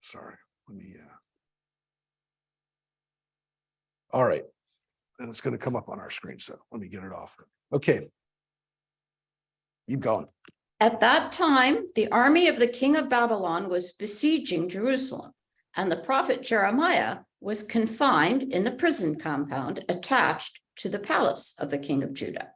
Sorry. Let me, all right. And it's going to come up on our screen. So let me get it off. Okay. Keep going. At that time, the army of the king of Babylon was besieging Jerusalem, and the prophet Jeremiah was confined in the prison compound attached to the palace of the king of Judah.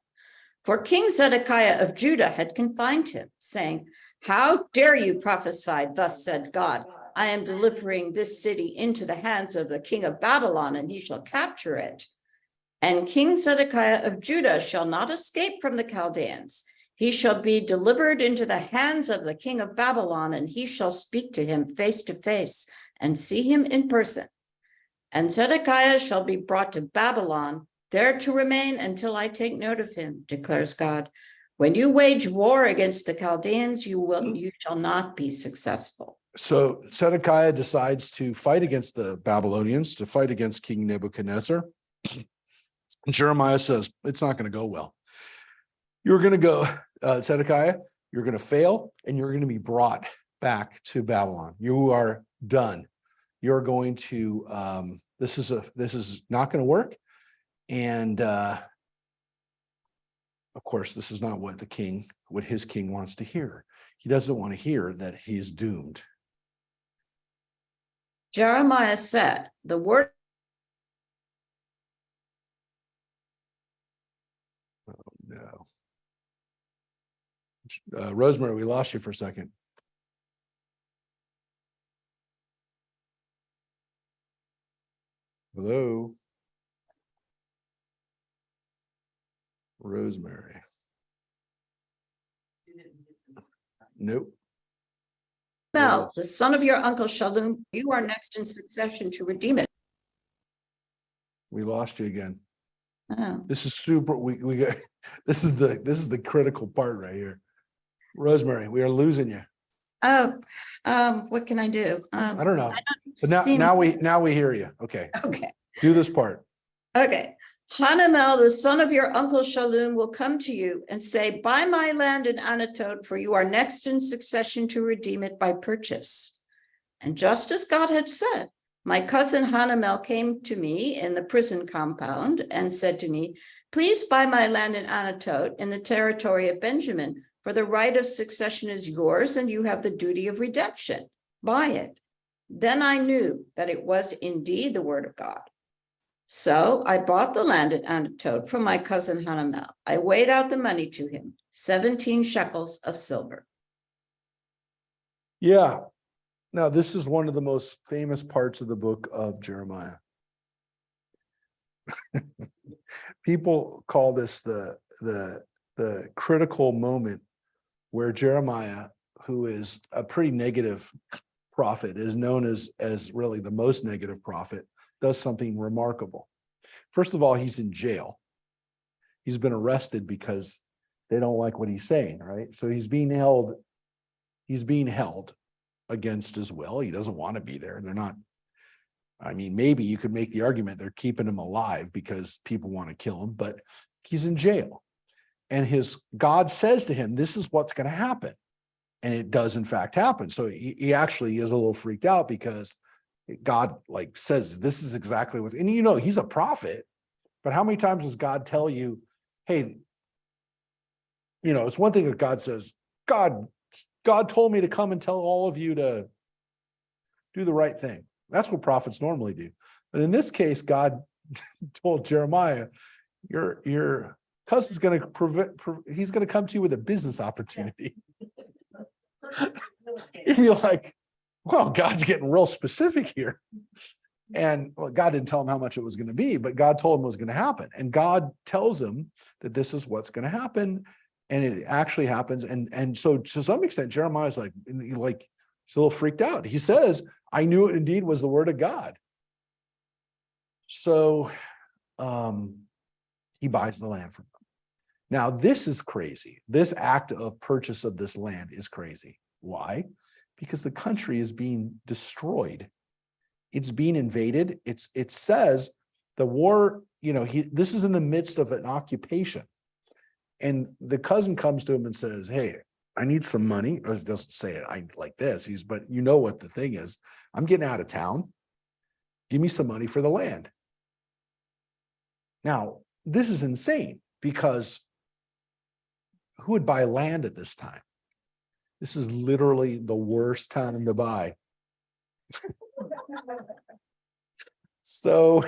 For King Zedekiah of Judah had confined him, saying, "How dare you prophesy, thus said God, I am delivering this city into the hands of the king of Babylon, and he shall capture it. And King Zedekiah of Judah shall not escape from the Chaldeans. He shall be delivered into the hands of the king of Babylon, and he shall speak to him face to face and see him in person. And Zedekiah shall be brought to Babylon, there to remain until I take note of him, declares God. When you wage war against the Chaldeans, you shall not be successful." So Zedekiah decides to fight against the Babylonians, to fight against King Nebuchadnezzar. And Jeremiah says, it's not going to go well. You're going to go, Zedekiah, you're going to fail, and you're going to be brought back to Babylon. You are done. You're going to, this is not going to work. And of course, this is not what his king wants to hear. He doesn't want to hear that he's doomed. Jeremiah said, "The word..." No. Rosemary, we lost you for a second. Hello? Rosemary. Nope. Now, the son of your uncle Shalom, you are next in succession to redeem it. We lost you again. Oh. This is super. We got this is the critical part right here. Rosemary, we are losing you. Oh, what can I do? I don't know. But seem- now we hear you. Okay. Okay. Do this part. Okay. Hanamel, the son of your uncle Shalom, will come to you and say, "Buy my land in Anatot, for you are next in succession to redeem it by purchase." And just as God had said, my cousin Hanamel came to me in the prison compound and said to me, "Please buy my land in Anatot in the territory of Benjamin, for the right of succession is yours and you have the duty of redemption. Buy it." Then I knew that it was indeed the word of God. So I bought the land at Anatot from my cousin Hanamel. I weighed out the money to him, 17 shekels of silver. Yeah. Now, this is one of the most famous parts of the book of Jeremiah. People call this the critical moment where Jeremiah, who is a pretty negative prophet, is known as really the most negative prophet, does something remarkable. First of all, he's in jail. He's been arrested because they don't like what he's saying, right? So he's being held against his will. He doesn't want to be there. They're not, I mean, maybe you could make the argument they're keeping him alive because people want to kill him, but he's in jail. And God says to him, this is what's going to happen. And it does in fact happen. So he actually is a little freaked out because God says, this is exactly what, and he's a prophet, but how many times does God tell you, hey, it's one thing if God says, God told me to come and tell all of you to do the right thing. That's what prophets normally do. But in this case, God told Jeremiah, your cousin's going to he's going to come to you with a business opportunity. And you're like, well, God's getting real specific here. And God didn't tell him how much it was going to be, but God told him it was going to happen. And God tells him that this is what's going to happen. And it actually happens. And so to some extent, Jeremiah's like he's a little freaked out. He says, I knew it indeed was the word of God. So he buys the land from them. Now, this is crazy. This act of purchase of this land is crazy. Why? Because the country is being destroyed. It's being invaded. It says the war, this is in the midst of an occupation. And the cousin comes to him and says, hey, I need some money, or it doesn't say it like this. But you know what the thing is, I'm getting out of town. Give me some money for the land. Now, this is insane because who would buy land at this time? This is literally the worst time to buy. So,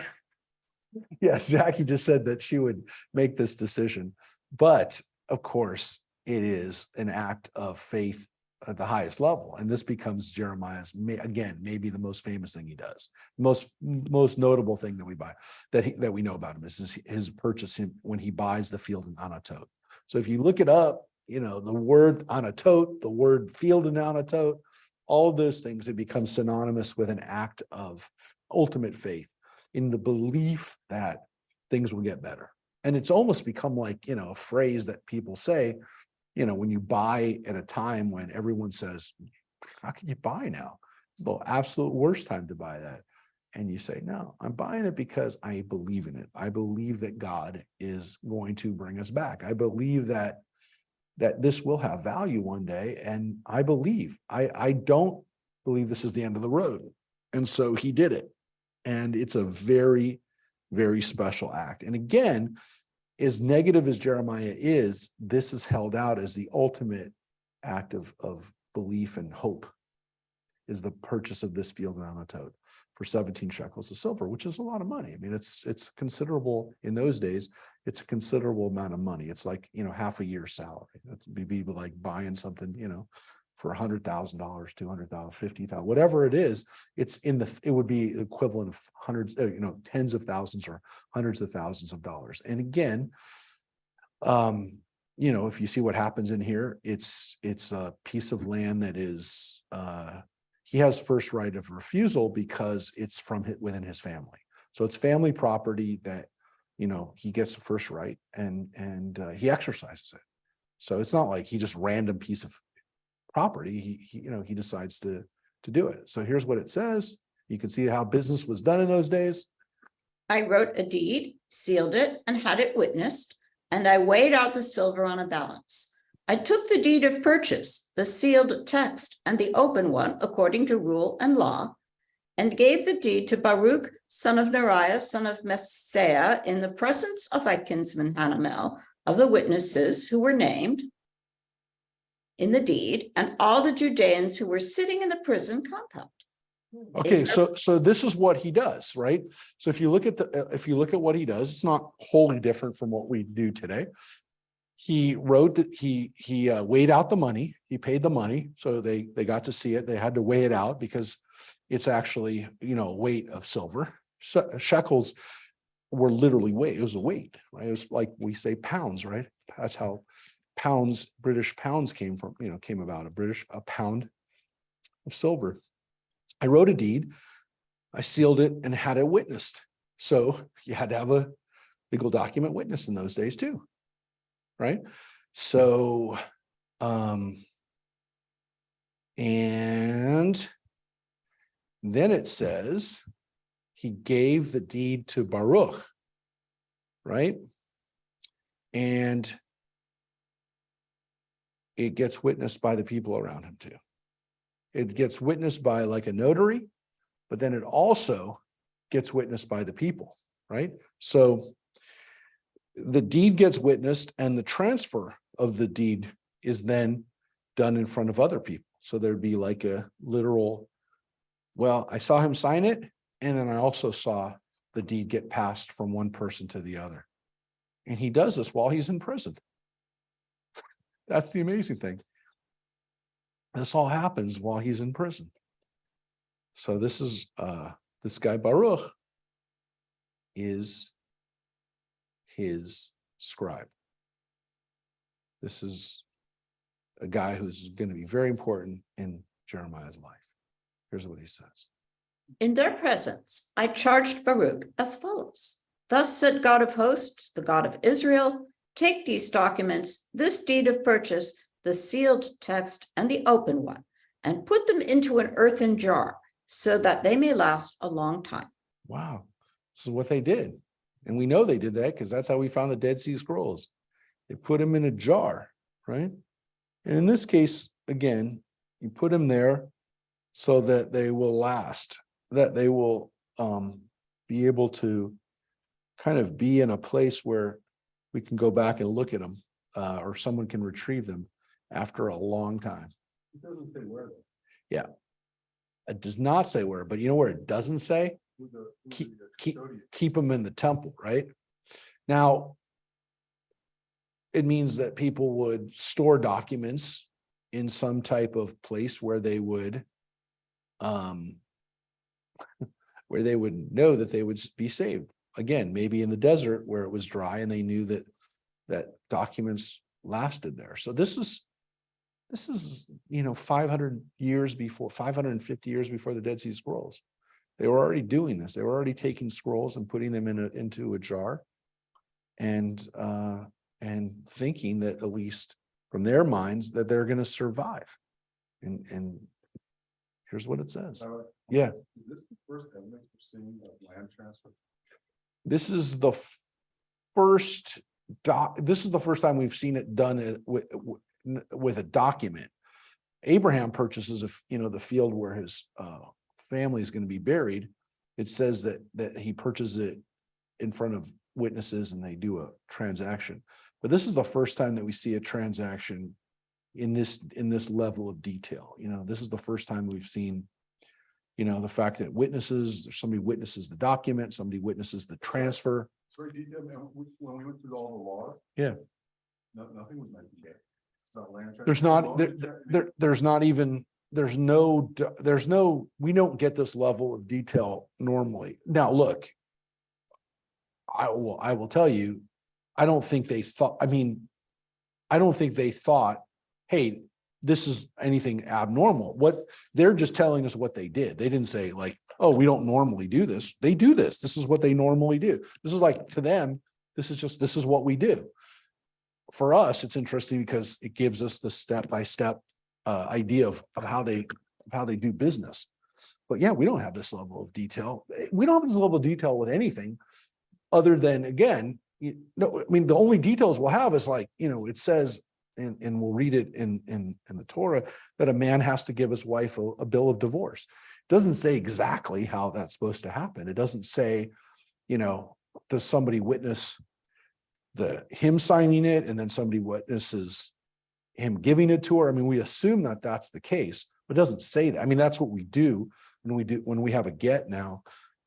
yes, Jackie just said that she would make this decision. But of course, it is an act of faith at the highest level. And this becomes Jeremiah's, again, maybe the most famous thing he does. Most notable thing that we know about him is his purchase when he buys the field in Anatot. So if you look it up, the word Anatot, the word field in Anatot, all of those things, it becomes synonymous with an act of ultimate faith in the belief that things will get better. And it's almost become like, a phrase that people say, when you buy at a time when everyone says, how can you buy now? It's the absolute worst time to buy that. And you say, no, I'm buying it because I believe in it. I believe that God is going to bring us back. I believe that this will have value one day. And I don't believe this is the end of the road. And so he did it. And it's a very, very special act. And again, as negative as Jeremiah is, this is held out as the ultimate act of belief and hope, is the purchase of this field in Anatot for 17 shekels of silver, which is a lot of money. I mean, it's considerable in those days. It's a considerable amount of money. It's like, half a year's salary. It'd be like buying something, for $100,000, $200,000, $50,000, whatever it is. It would be equivalent of hundreds, tens of thousands or hundreds of thousands of dollars. And again, if you see what happens in here, it's a piece of land that is, he has first right of refusal because it's from within his family. So it's family property that, he gets the first right and he exercises it. So it's not like he just random piece of property. He decides to do it. So here's what it says. You can see how business was done in those days. I wrote a deed, sealed it, and had it witnessed, and I weighed out the silver on a balance. I took the deed of purchase, the sealed text, and the open one, according to rule and law, and gave the deed to Baruch, son of Neriah, son of Messiah, in the presence of my kinsman Hanamel, of the witnesses who were named in the deed, and all the Judeans who were sitting in the prison compound. Okay, so this is what he does, right? So if you look at what he does, it's not wholly different from what we do today. He wrote that he weighed out the money. He paid the money, so they got to see it. They had to weigh it out because it's actually a weight of silver. Shekels were literally weight. It was a weight, right? It was like we say pounds, right? That's how pounds, British pounds came about, a pound of silver. I wrote a deed, I sealed it and had it witnessed. So you had to have a legal document witness in those days too, right? So, and then it says he gave the deed to Baruch, right? And it gets witnessed by the people around him too. It gets witnessed by like a notary, but then it also gets witnessed by the people, right? So the deed gets witnessed and the transfer of the deed is then done in front of other people. So there'd be like a literal, well, I saw him sign it, and then I also saw the deed get passed from one person to the other. And he does this while he's in prison. That's the amazing thing. This all happens while he's in prison. So this is this guy Baruch is his scribe. This is a guy who's going to be very important in Jeremiah's life. Here's what he says. In their presence, I charged Baruch as follows. Thus said God of hosts, the God of Israel, take these documents, this deed of purchase, the sealed text and the open one, and put them into an earthen jar so that they may last a long time. Wow. This is what they did. And we know they did that because that's how we found the Dead Sea Scrolls. They put them in a jar, right? And in this case, again, you put them there so that they will last, that they will be able to kind of be in a place where we can go back and look at them, or someone can retrieve them after a long time. It doesn't say where. Though. Yeah. It does not say where, but you know where it doesn't say? Who the Keep custodian. them in the temple, right? Now, it means that people would store documents in some type of place where they would know that they would be saved. Again, maybe in the desert where it was dry and they knew that documents lasted there. So this is 500 years before, 550 years before the Dead Sea Scrolls. They were already doing this. They were already taking scrolls and putting them into a jar and thinking that, at least from their minds, that they're going to survive. And here's what it says. Yeah. Is this the first evidence we're seeing of land transfer? This is the first this is the first time we've seen it done with a document. Abraham purchases the field where his family is going to be buried. It says that he purchases it in front of witnesses and they do a transaction. But this is the first time that we see a transaction in this level of detail. This is the first time we've seen the fact that somebody witnesses the document, somebody witnesses the transfer. It's very detailed. And when we went through all the laws, Yeah. nothing was mentioned yet. It's not land transfer. We don't get this level of detail normally. Now, look, I will tell you, I don't think they thought, hey, this is anything abnormal. What they're just telling us what they did. They didn't say like, oh, we don't normally do this. They do this. This is what they normally do. This is like, to them, this is what we do. For us, it's interesting because it gives us the step-by-step idea of how they do business. But yeah, we don't have this level of detail. We don't have this level of detail with anything other than, again, the only details we'll have is like, it says, and we'll read it in the Torah, that a man has to give his wife a bill of divorce. It doesn't say exactly how that's supposed to happen. It doesn't say, does somebody witness him signing it and then somebody witnesses him giving it to her? We assume that that's the case, but it doesn't say that. That's what we do when we have a get now.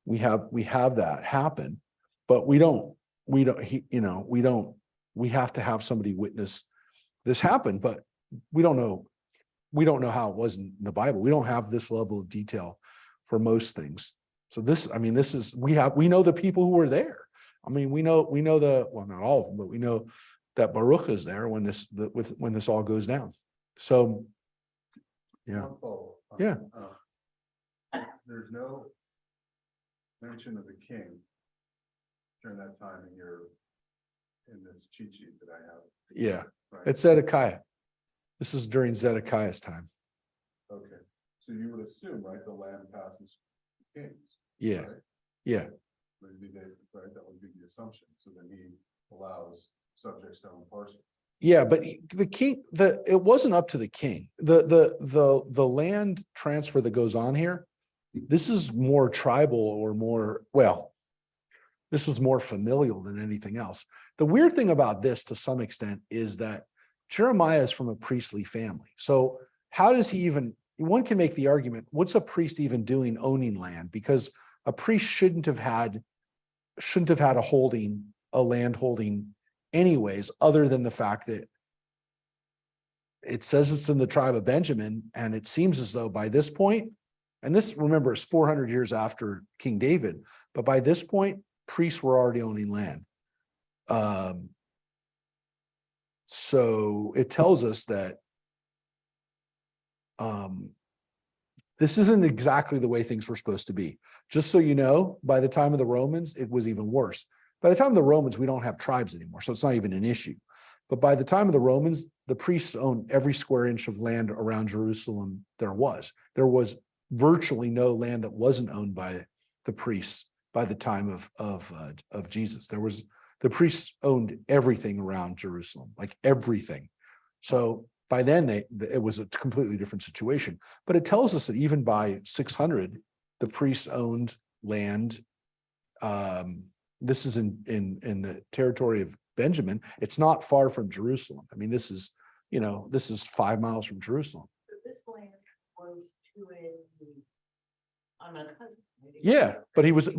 We have that happen, but we have to have somebody witness this happen, but we don't know how it was in the Bible. We don't have this level of detail for most things. So we know the people who were there. We know not all of them, but we know that Baruch is there when this all goes down. So yeah. One follow-up. Yeah. There's no mention of the king during that time in this cheat sheet that I have. Yeah. Right? It's Zedekiah. This is during Zedekiah's time. Okay. So you would assume, right, the land passes kings. Yeah. Right? Yeah. Right, that would be the assumption. So then he allows subjects to own parcels. Yeah, but the king, it wasn't up to the king. The land transfer that goes on here, this is more tribal or more, this is more familial than anything else. The weird thing about this, to some extent, is that Jeremiah is from a priestly family. So how does he even, one can make the argument, what's a priest even doing owning land? Because a priest shouldn't have had a land holding anyways, other than the fact that it says it's in the tribe of Benjamin. And it seems as though by this point, and this, remember, is 400 years after King David, but by this point, priests were already owning land. So it tells us that this isn't exactly the way things were supposed to be. Just so you know, by the time of the Romans, it was even worse. By the time of the Romans, we don't have tribes anymore, so it's not even an issue. But by the time of the Romans, the priests owned every square inch of land around Jerusalem there was. There was virtually no land that wasn't owned by the priests by the time of Jesus. The priests owned everything around Jerusalem, like everything. So By then, it was a completely different situation. But it tells us that even by 600, the priests owned land. This is in the territory of Benjamin. It's not far from Jerusalem. I mean, this is 5 miles from Jerusalem. This land was to I'm a cousin. Yeah, but he was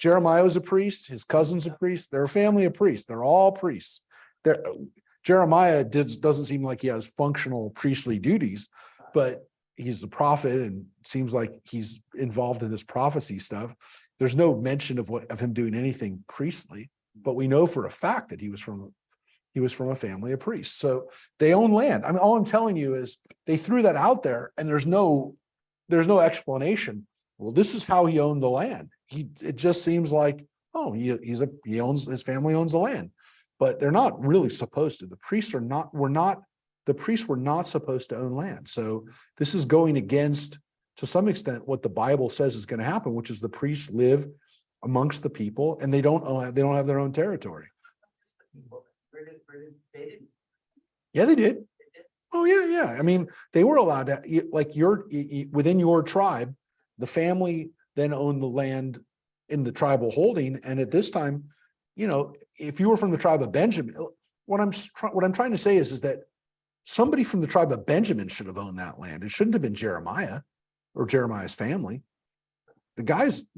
Jeremiah was a priest, his cousin's a priest, they're a family of priests, they're all priests. Jeremiah doesn't seem like he has functional priestly duties, but he's a prophet and seems like he's involved in this prophecy stuff. There's no mention of him doing anything priestly, but we know for a fact that he was from a family of priests. So they own land. I mean, all I'm telling you is they threw that out there and there's no explanation. Well, this is how he owned the land. It just seems like, oh, his family owns the land, but they're not really supposed to. The priests were not supposed to own land. So this is going against, to some extent, what the Bible says is going to happen, which is the priests live amongst the people and they don't have their own territory. Yeah, they did. Oh yeah. I mean, they were allowed to, like within your tribe, the family then owned the land in the tribal holding. And at this time, if you were from the tribe of Benjamin, what I'm trying to say is that somebody from the tribe of Benjamin should have owned that land. It shouldn't have been Jeremiah or Jeremiah's family. The guy is.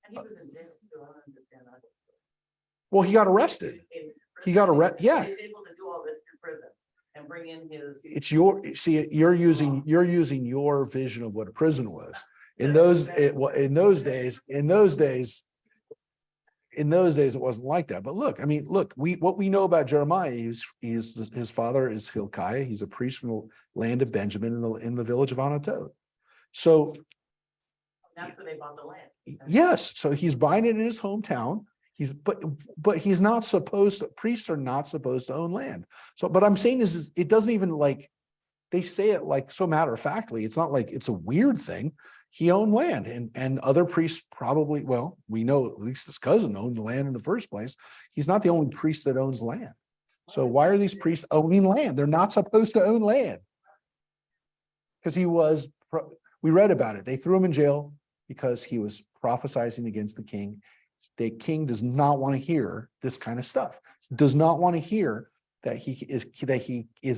And he was in jail. So I don't understand that. Well, he got arrested. He got arrested. Yeah. He's able to do all this through prison and bring in his. You're using your vision of what a prison was. In those days, it wasn't like that. But look, what we know about Jeremiah, his father is Hilkiah. He's a priest from the land of Benjamin in the village of Anatot. So That's where they bought the land. yes, so he's buying it in his hometown. But he's not supposed to, priests are not supposed to own land. So, but I'm saying is it doesn't even they say it like so matter of factly. It's not like it's a weird thing. He owned land and other priests probably, well, we know at least his cousin owned the land in the first place. He's not the only priest that owns land. So why are these priests owning land? They're not supposed to own land. Because we read about it. They threw him in jail because he was prophesying against the king. The king does not want to hear this kind of stuff. He does not want to hear that he is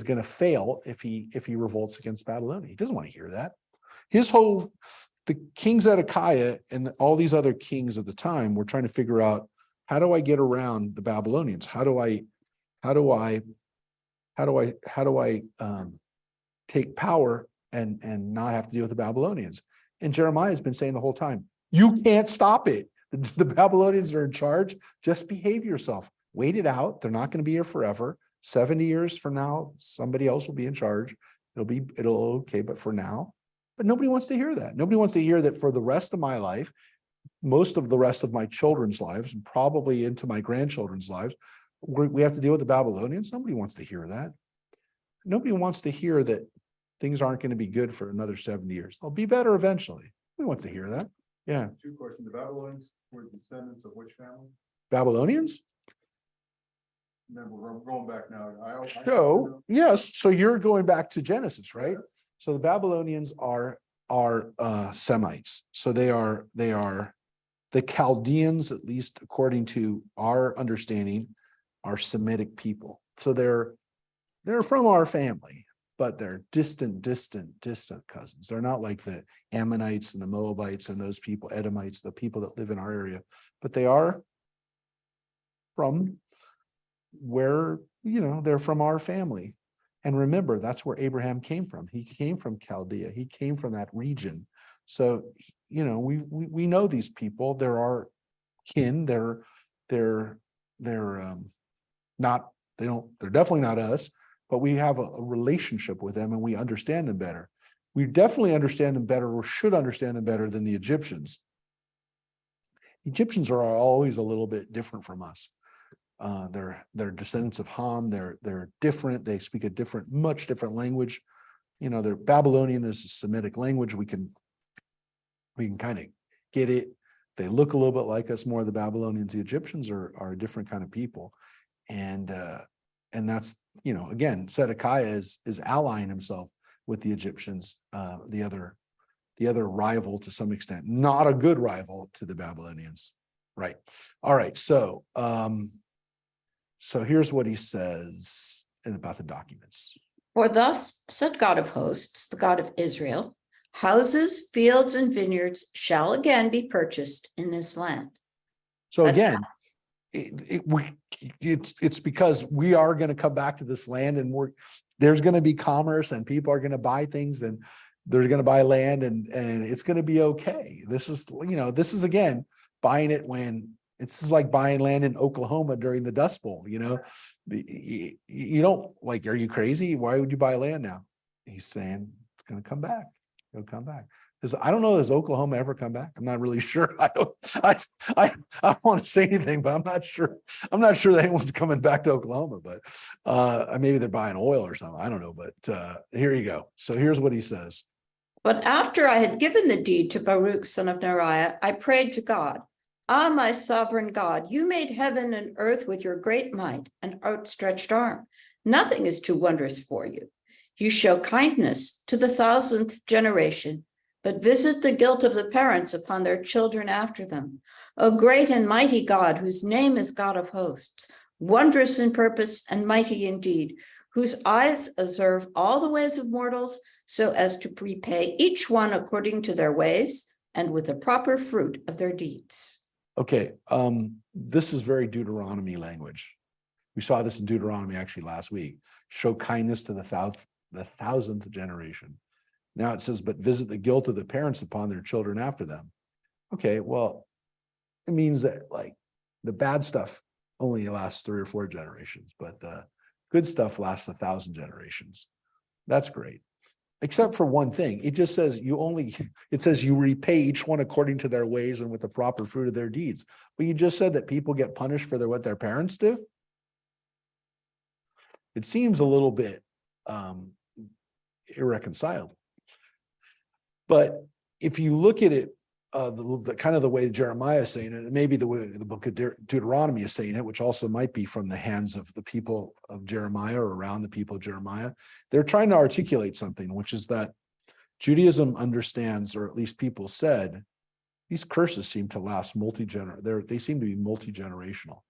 going to fail if he revolts against Babylonia. He doesn't want to hear that. The king Zedekiah and all these other kings at the time were trying to figure out, how do I get around the Babylonians? How do I take power and not have to deal with the Babylonians? And Jeremiah has been saying the whole time, you can't stop it. The Babylonians are in charge. Just behave yourself. Wait it out. They're not going to be here forever. 70 years from now, somebody else will be in charge. It'll okay, but for now. But nobody wants to hear that. Nobody wants to hear that for the rest of my life, most of the rest of my children's lives, and probably into my grandchildren's lives, we have to deal with the Babylonians. Nobody wants to hear that. Nobody wants to hear that things aren't going to be good for another 70 years. They'll be better eventually. Who wants to hear that? Yeah. 2 questions. The Babylonians were descendants of which family? Babylonians? Remember, we're going back now. So yes, so you're going back to Genesis, right? So the Babylonians are Semites. So they are the Chaldeans, at least according to our understanding, are Semitic people. So they're from our family, but they're distant cousins. They're not like the Ammonites and the Moabites and those people, Edomites, the people that live in our area, but they are from where, they're from our family. And remember, that's where Abraham came from. He came from Chaldea. He came from that region. So, we know these people. They're our kin. They're definitely not us, but we have a relationship with them and we understand them better. We definitely understand them better, or should understand them better than the Egyptians. Egyptians are always a little bit different from us. They're descendants of Ham. They're different. They speak a much different language. Their Babylonian is a Semitic language. We can kind of get it. They look a little bit like us more. The Babylonians, the Egyptians are a different kind of people. And that's, again, Zedekiah is allying himself with the Egyptians, the other rival to some extent, not a good rival to the Babylonians. Right. All right. So here's what he says about the documents. For thus said God of hosts, the God of Israel, houses, fields, and vineyards shall again be purchased in this land. So again, it's because we are going to come back to this land, and there's going to be commerce, and people are going to buy things, and they're going to buy land, and it's going to be okay. This is again buying it when it's like buying land in Oklahoma during the Dust Bowl. You don't like, are you crazy? Why would you buy land now? He's saying it's going to come back. It'll come back. Because I don't know, does Oklahoma ever come back? I'm not really sure. I don't want to say anything, but I'm not sure. I'm not sure that anyone's coming back to Oklahoma, but maybe they're buying oil or something. I don't know, but here you go. So here's what he says. But after I had given the deed to Baruch, son of Neriah, I prayed to God, Ah, my sovereign God, you made heaven and earth with your great might and outstretched arm. Nothing is too wondrous for you. You show kindness to the 1,000th generation, but visit the guilt of the parents upon their children after them. O great and mighty God, whose name is God of hosts, wondrous in purpose and mighty indeed, whose eyes observe all the ways of mortals, so as to repay each one according to their ways and with the proper fruit of their deeds. Okay, this is very Deuteronomy language. We saw this in Deuteronomy actually last week. Show kindness to the 1,000th generation. Now it says, but visit the guilt of the parents upon their children after them. Okay, well, it means that like the bad stuff only lasts 3 or 4 generations, but the good stuff lasts 1,000 generations. That's great. Except for one thing, it just says it says you repay each one according to their ways and with the proper fruit of their deeds. But you just said that people get punished for what their parents do. It seems a little bit irreconcilable. But if you look at it, the kind of the way Jeremiah is saying it, and maybe the way the book of Deuteronomy is saying it, which also might be from the hands of the people of Jeremiah or around the people of Jeremiah, they're trying to articulate something, which is that Judaism understands, or at least people said, these curses seem to last they seem to be multi-generational.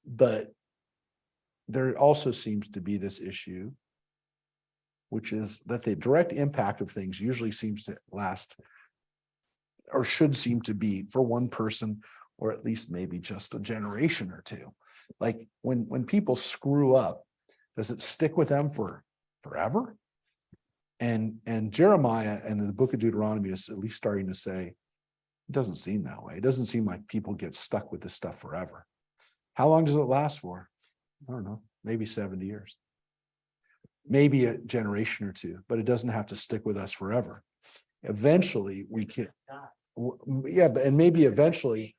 But there also seems to be this issue, which is that the direct impact of things usually seems to last, or should seem to be, for one person, or at least maybe just a generation or two. Like when people screw up, does it stick with them forever? And Jeremiah and the book of Deuteronomy is at least starting to say, it doesn't seem that way. It doesn't seem like people get stuck with this stuff forever. How long does it last for? I don't know, maybe 70 years. Maybe a generation or two, but it doesn't have to stick with us forever. Eventually we can, and maybe eventually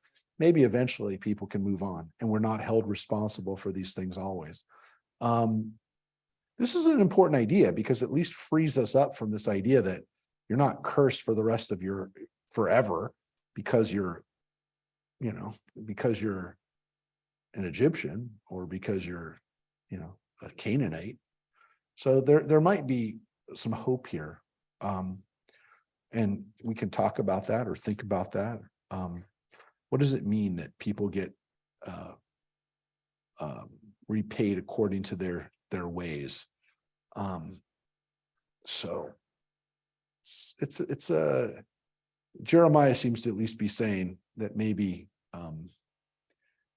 people can move on, and we're not held responsible for these things always. This is an important idea because it at least frees us up from this idea that you're not cursed for the rest of your forever because you're an Egyptian or because you're, a Canaanite. So there might be some hope here. And we can talk about that or think about that. What does it mean that people get repaid according to their ways? So it's Jeremiah seems to at least be saying that maybe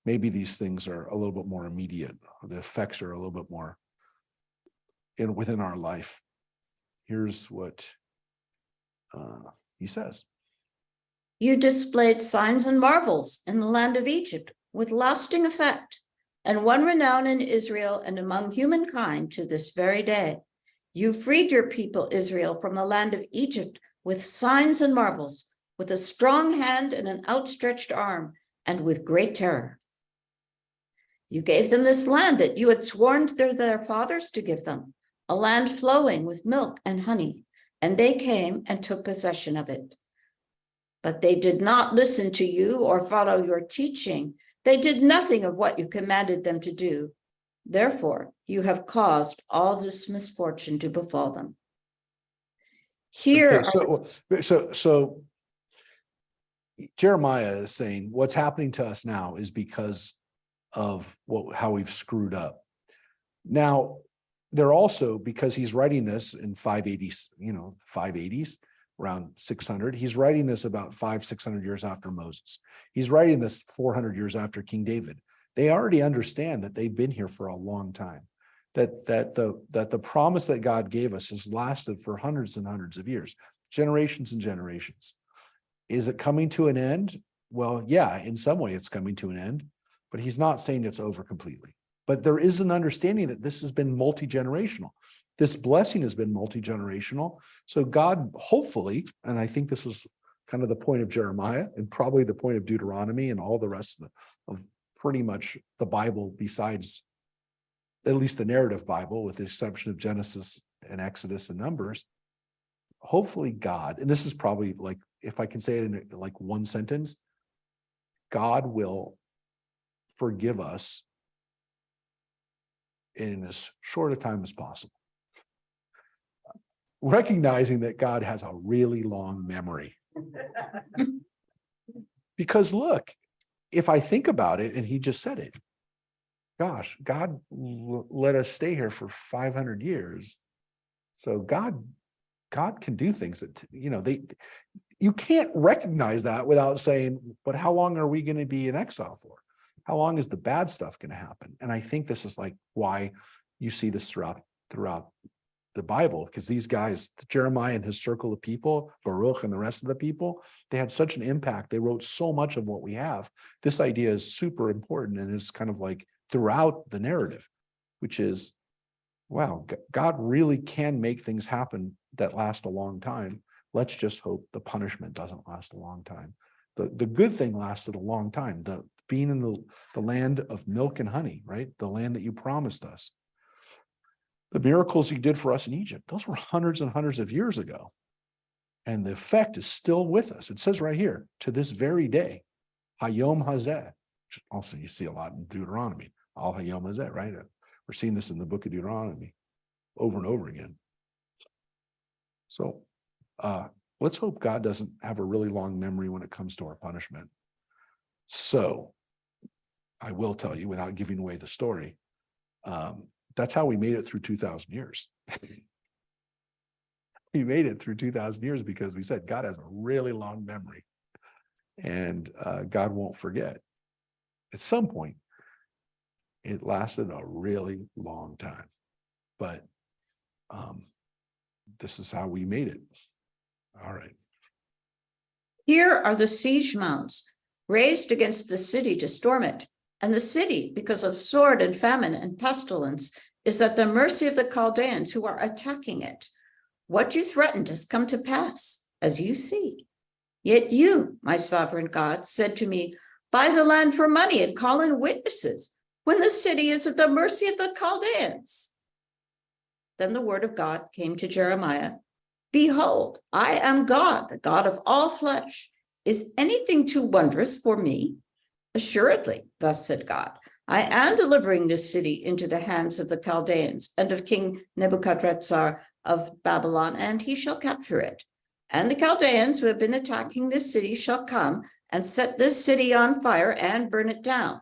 these things are a little bit more immediate, or the effects are a little bit more within our life. Here's what he says. You displayed signs and marvels in the land of Egypt with lasting effect, and won renown in Israel and among humankind to this very day. You freed your people Israel from the land of Egypt with signs and marvels, with a strong hand and an outstretched arm, and with great terror. You gave them this land that you had sworn to their fathers to give them, a land flowing with milk and honey, and they came and took possession of it. But they did not listen to you or follow your teaching. They did nothing of what you commanded them to do. Therefore, you have caused all this misfortune to befall them. Here Okay, are so Jeremiah is saying what's happening to us now is because of how we've screwed up. Now, they're also, because he's writing this in 580s, 580s, around 600. He's writing this about 600 years after Moses. He's writing this 400 years after King David. They already understand that they've been here for a long time, that the promise that God gave us has lasted for hundreds and hundreds of years, generations and generations. Is it coming to an end? Well, yeah, in some way it's coming to an end, but he's not saying it's over completely. But there is an understanding that this has been multi-generational. This blessing has been multi-generational. So God, hopefully, and I think this was kind of the point of Jeremiah and probably the point of Deuteronomy and all the rest of pretty much the Bible, besides at least the narrative Bible, with the exception of Genesis and Exodus and Numbers. Hopefully God, and this is probably like, if I can say it in like one sentence, God will forgive us in as short a time as possible. Recognizing that God has a really long memory. Because look, if I think about it, and he just said it, gosh, God let us stay here for 500 years. So God can do things that, you can't recognize that without saying, but how long are we going to be in exile for? How long is the bad stuff going to happen? And I think this is like why you see this throughout the Bible, because these guys, Jeremiah and his circle of people, Baruch and the rest of the people, they had such an impact. They wrote so much of what we have. This idea is super important and is kind of like throughout the narrative, which is, wow, God really can make things happen that last a long time. Let's just hope the punishment doesn't last a long time. The good thing lasted a long time. The being in the land of milk and honey, right? The land that you promised us. The miracles you did for us in Egypt, those were hundreds and hundreds of years ago. And the effect is still with us. It says right here, to this very day, Hayom Hazeh, which also you see a lot in Deuteronomy, Al Hayom Hazeh, right? We're seeing this in the book of Deuteronomy over and over again. So let's hope God doesn't have a really long memory when it comes to our punishment. So I will tell you, without giving away the story, that's how we made it through 2,000 years. We made it through 2,000 years because we said God has a really long memory, and God won't forget. At some point, it lasted a really long time, but this is how we made it. All right. Here are the siege mounds raised against the city to storm it. And the city, because of sword and famine and pestilence, is at the mercy of the Chaldeans who are attacking it. What you threatened has come to pass, as you see. Yet you, my sovereign God, said to me, buy the land for money and call in witnesses, when the city is at the mercy of the Chaldeans. Then the word of God came to Jeremiah. Behold, I am God, the God of all flesh. Is anything too wondrous for me? Assuredly, thus said God, I am delivering this city into the hands of the Chaldeans and of King Nebuchadrezzar of Babylon, and he shall capture it. And the Chaldeans who have been attacking this city shall come and set this city on fire and burn it down,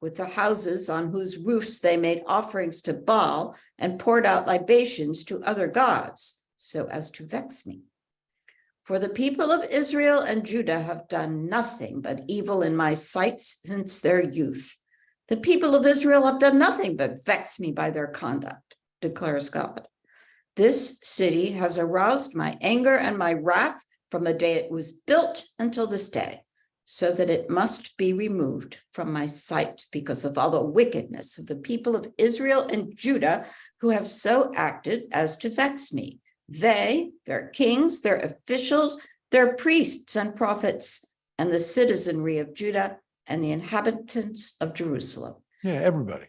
with the houses on whose roofs they made offerings to Baal and poured out libations to other gods, so as to vex me. For the people of Israel and Judah have done nothing but evil in my sight since their youth. The people of Israel have done nothing but vex me by their conduct, declares God. This city has aroused my anger and my wrath from the day it was built until this day, so that it must be removed from my sight because of all the wickedness of the people of Israel and Judah who have so acted as to vex me. They, their kings, their officials, their priests and prophets, and the citizenry of Judah and the inhabitants of Jerusalem. Yeah, everybody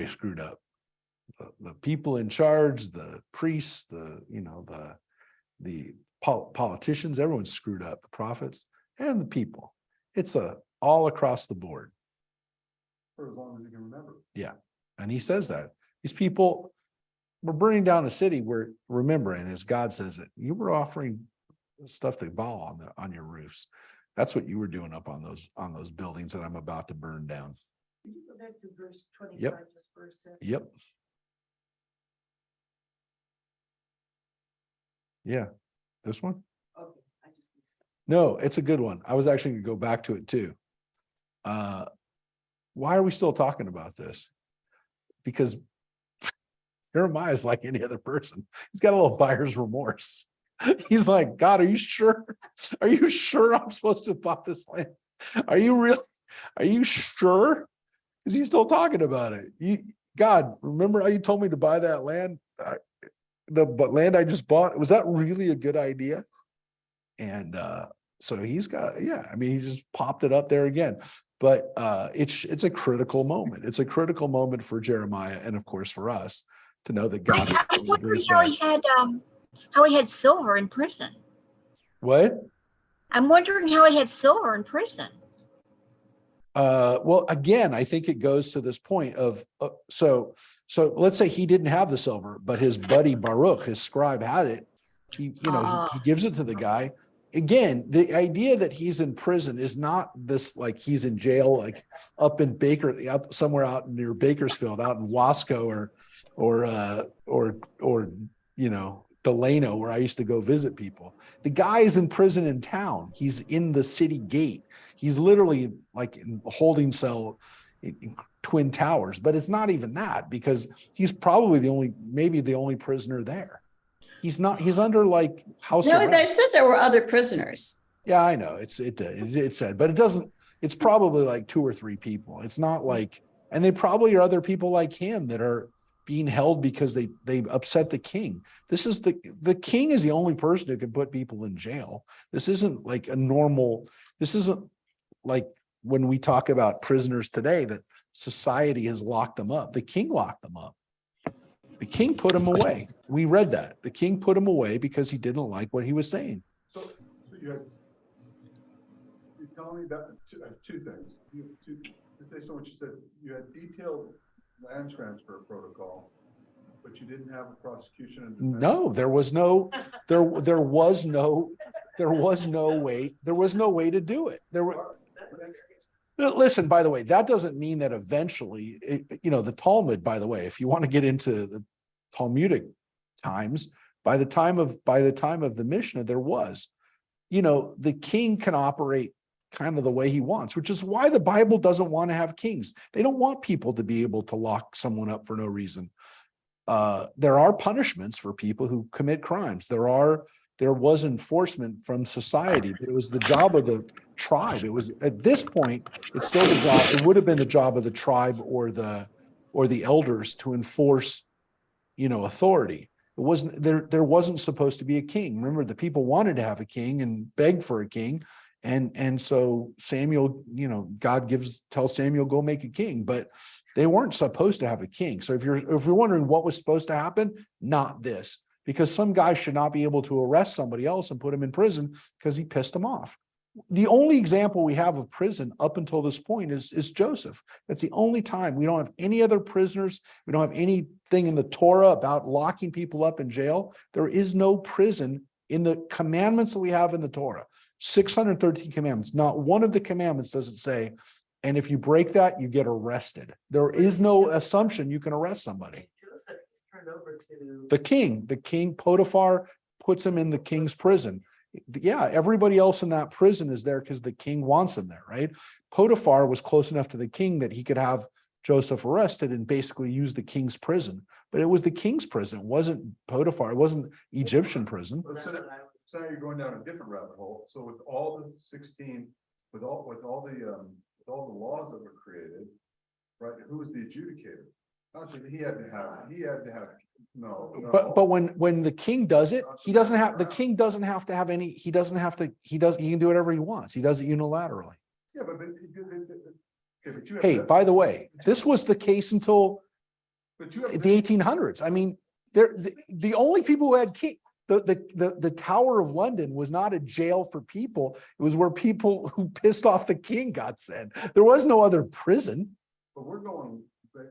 screwed up. The people in charge, the priests, the politicians, everyone's screwed up. The prophets, and the people. It's all across the board. For as long as you can remember. And he says that these people were burning down a city where, remembering, as God says it, you were offering stuff to Baal on your roofs. That's what you were doing up on those buildings that I'm about to burn down. Could you go back to verse 25 Yep. just for a second? Yep. Yeah. This one? Okay, I just missed it. No, it's a good one. I was actually gonna go back to it too. Why are we still talking about this? Because Jeremiah is like any other person. He's got a little buyer's remorse. He's like, God, are you sure? Are you sure I'm supposed to have bought this land? Are you really? Are you sure? Is he still talking about it? God, remember how you told me to buy that land? The land I just bought, was that really a good idea? And so he's got, yeah, I mean, he just popped it up there again. But it's a critical moment. It's a critical moment for Jeremiah, and of course for us, to know that God. I'm wondering how he had silver in prison. What? I'm wondering how he had silver in prison. Well, again, I think it goes to this point of so let's say he didn't have the silver, but his buddy Baruch, his scribe, had it. He gives it to the guy. Again, the idea that he's in prison is not this, like he's in jail, like up somewhere out near Bakersfield, out in Wasco or Delano, where I used to go visit people. The guy is in prison in town. He's in the city gate. He's literally like in a holding cell in Twin Towers, but it's not even that, because he's probably maybe the only prisoner there. He's under like house No, arrest. they said there were other prisoners. Yeah, I know. It said, but it doesn't, it's probably like 2 or 3 people. It's not like, and they probably are other people like him that are being held because they upset the king. This is the king is the only person who can put people in jail. This isn't like this isn't like when we talk about prisoners today that society has locked them up. The king locked them up. The king put him away. We read that. The king put him away because he didn't like what he was saying. So you're telling me that two things. Based on what you said, you had detailed land transfer protocol, but you didn't have a prosecution and defense. No, there was no way to do it. Listen, by the way, that doesn't mean that eventually, the Talmud, by the way, if you want to get into the Talmudic times, by the time of the Mishnah, there was, the king can operate kind of the way he wants, which is why the Bible doesn't want to have kings. They don't want people to be able to lock someone up for no reason. There are punishments for people who commit crimes. There was enforcement from society, but it was the job of the tribe. It was, at this point, it's still the job. It would have been the job of the tribe or the elders to enforce, authority. It wasn't there wasn't supposed to be a king. Remember, the people wanted to have a king and begged for a king. And so Samuel, God tells Samuel, go make a king, but they weren't supposed to have a king. So if you're wondering what was supposed to happen, not this, because some guy should not be able to arrest somebody else and put him in prison because he pissed him off. The only example we have of prison up until this point is Joseph. That's the only time. We don't have any other prisoners. We don't have anything in the Torah about locking people up in jail. There is no prison in the commandments that we have in the Torah. 613 commandments. Not one of the commandments does it say, and if you break that, you get arrested. There is no assumption you can arrest somebody. Joseph is turned over to The king, Potiphar puts him in the king's prison. Yeah, everybody else in that prison is there because the king wants him there, right? Potiphar was close enough to the king that he could have Joseph arrested and basically use the king's prison. But it was the king's prison. It wasn't Potiphar. It wasn't Egyptian prison. So now you're going down a different rabbit hole. So with all the 16, with all the laws that were created, right? Who was the adjudicator? Actually, he had to have. No. But when the king does it, he can do whatever he wants. He does it unilaterally. Yeah, but you have Hey, by the way, this was the case until but you have the 1800s. I mean, the only people who had king, the Tower of London was not a jail for people. It was where people who pissed off the king got sent. There was no other prison. But we're going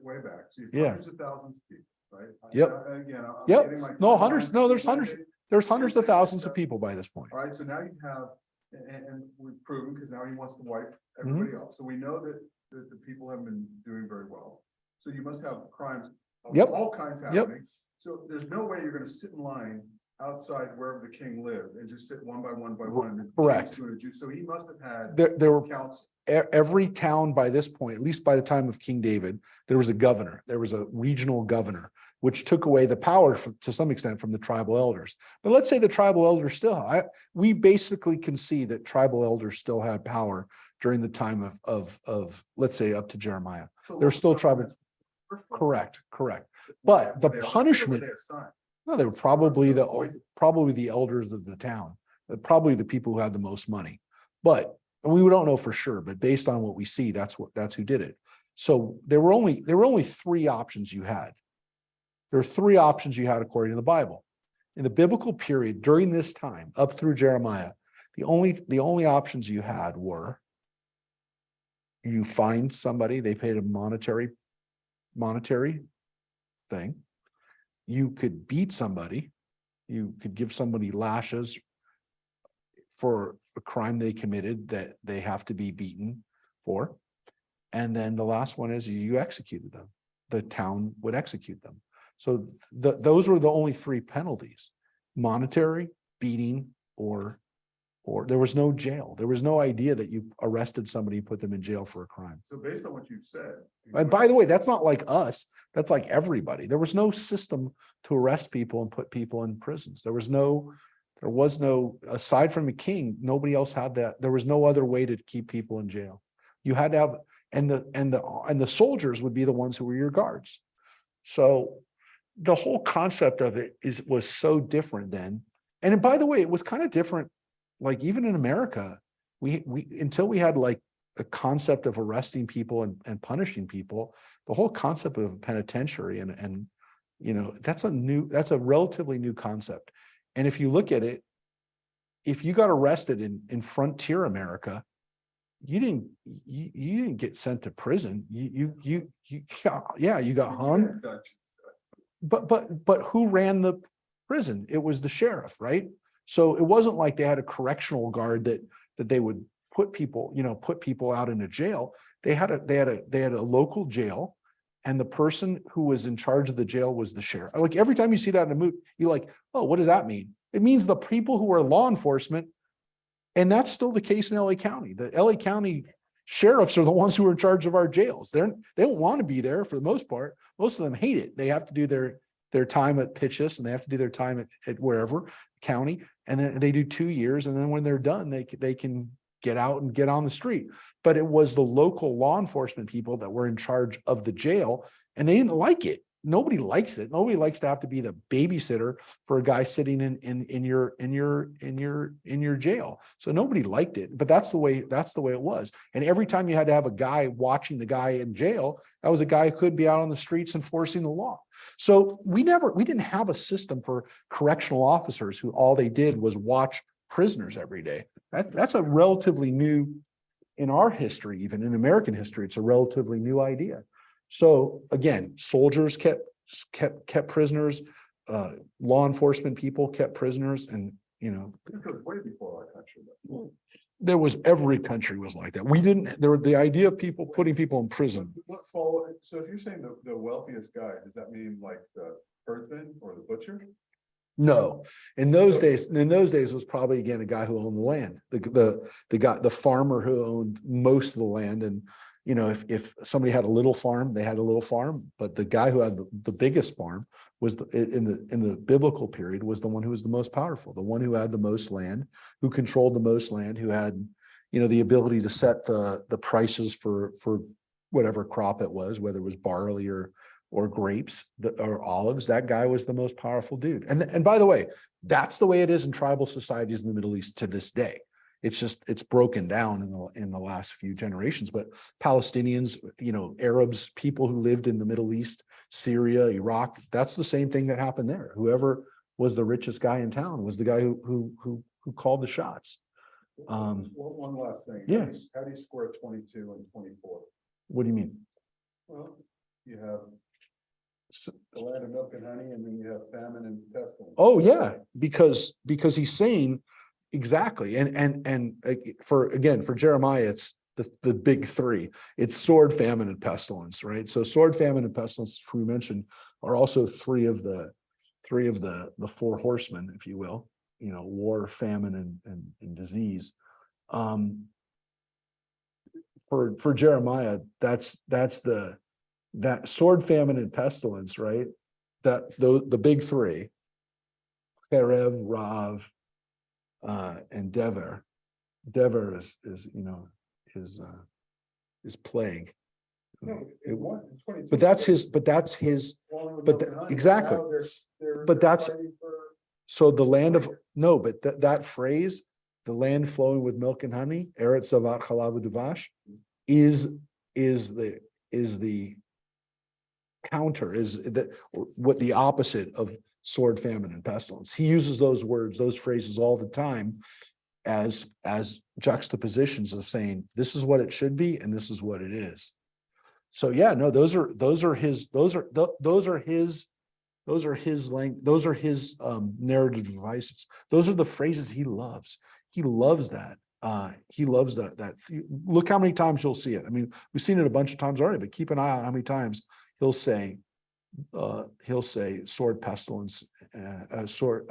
way back. So you've Yeah. hundreds of thousands of people, right? Yep. Again, I'm Yep. getting my No, timeline. hundreds. No, there's hundreds. There's hundreds of Okay, thousands so- of people by this point. All right, so now you have, and we've proven, because now he wants to wipe everybody Mm-hmm. off. So we know that the people have been doing very well. So you must have crimes of Yep. all kinds Yep. happening. So there's no way you're gonna sit in line outside wherever the king lived and just sit one by one by one. and the Correct. king's doing a Jew- So he must have had There were council. every town by this point, at least by the time of King David, there was a governor, there was a regional governor, which took away the power to some extent from the tribal elders. But let's say the tribal elders still, we basically can see that tribal elders still had power during the time of let's say up to Jeremiah. So There's still local tribal, governments were fine. correct. Were But the they elected or were punishment, they assigned? no, they were probably Appointed. the elders of the town, probably the people who had the most money. But and we don't know for sure, but based on what we see, that's who did it. So there were only three options you had. There are three options you had according to the Bible. In the biblical period during this time, up through Jeremiah, the only options you had were you find somebody, they paid a monetary thing. You could beat somebody, you could give somebody lashes for a crime they committed that they have to be beaten for. And then the last one is you executed them. The town would execute them. So those were the only three penalties: monetary, beating, or there was no jail. There was no idea that you arrested somebody and put them in jail for a crime. So based on what you've said. And by the way, that's not like us. That's like everybody. There was no system to arrest people and put people in prisons. There was no, aside from the king, nobody else had that. There was no other way to keep people in jail. You had to have, and the soldiers would be the ones who were your guards. So the whole concept of it was so different then. And by the way, it was kind of different. Like even in America, we until we had like a concept of arresting people and punishing people, the whole concept of penitentiary and that's a relatively new concept. And if you look at it, if you got arrested in frontier America, you didn't get sent to prison. You got hung. But who ran the prison? It was the sheriff, right? So it wasn't like they had a correctional guard that they would put people out in a jail. They had a local jail, and the person who was in charge of the jail was the sheriff. Like every time you see that in a movie, you're like, oh, what does that mean? It means the people who are law enforcement, and that's still the case in LA County. The LA County sheriffs are the ones who are in charge of our jails. They don't want to be there for the most part. Most of them hate it. They have to do their time at Pitchess, and they have to do their time at wherever county, and then they do 2 years, and then when they're done, they can get out and get on the street. But it was the local law enforcement people that were in charge of the jail, and they didn't like it. Nobody likes it. Nobody likes to have to be the babysitter for a guy sitting in your jail. So nobody liked it, but that's the way it was. And every time you had to have a guy watching the guy in jail, that was a guy who could be out on the streets enforcing the law. So we didn't have a system for correctional officers who all they did was watch prisoners every day. That's a relatively new, in our history, even in American history, it's a relatively new idea. So again, soldiers kept prisoners, law enforcement people kept prisoners, and It goes way before our country. there was every country was like that. The idea of people putting people in prison. Let's follow. So if you're saying the wealthiest guy, does that mean like the herdsman or the butcher? No, in those days it was probably again a guy who owned the land, the farmer who owned most of the land. And if somebody had a little farm, they had a little farm, but the guy who had the biggest farm was in the biblical period was the one who was the most powerful, the one who had the most land, who controlled the most land, who had the ability to set the prices for whatever crop it was, whether it was barley or grapes or olives. That guy was the most powerful dude. And by the way, that's the way it is in tribal societies in the Middle East to this day. It's broken down in the last few generations, but Palestinians, Arabs, people who lived in the Middle East, Syria, Iraq, that's the same thing that happened there. Whoever was the richest guy in town, was the guy who called the shots. One last thing. Yeah. How do you square 22 and 24? What do you mean? Well, you have the land of milk and honey, and then you have famine and pestilence. Oh, yeah, because he's saying exactly, and for Jeremiah, it's the big three. It's sword, famine, and pestilence, right? So sword, famine, and pestilence, we mentioned, are also three of the four horsemen, if you will. You know, war, famine, and disease. For Jeremiah, that's that sword, famine, and pestilence, right? That the big three, Cherev, Rav, and Dever. Dever is plague. No, it won in 22. But that's his. Exactly. But that's so the land of no. But that phrase, the land flowing with milk and honey, Eretz Zavat Chalav U'Dvash, is the counter, what the opposite of sword, famine, and pestilence. He uses those words, those phrases all the time as juxtapositions of saying this is what it should be and this is what it is. So yeah, no, those are his narrative devices. Those are the phrases he loves. He loves that. He loves that. Look how many times you'll see it. I mean, we've seen it a bunch of times already, but keep an eye on how many times he'll say sword, pestilence, sword,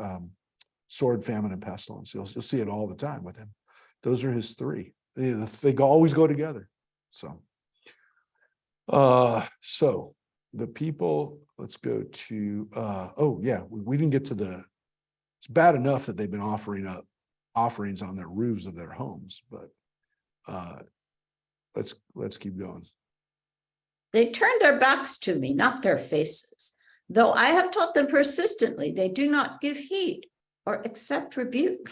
famine, and pestilence. You'll see it all the time with him. Those are his three. They always go together. So the people, let's go to oh yeah, we didn't get to it's bad enough that they've been offering up offerings on their roofs of their homes, but let's keep going. They turn their backs to me, not their faces. Though I have taught them persistently, they do not give heed or accept rebuke.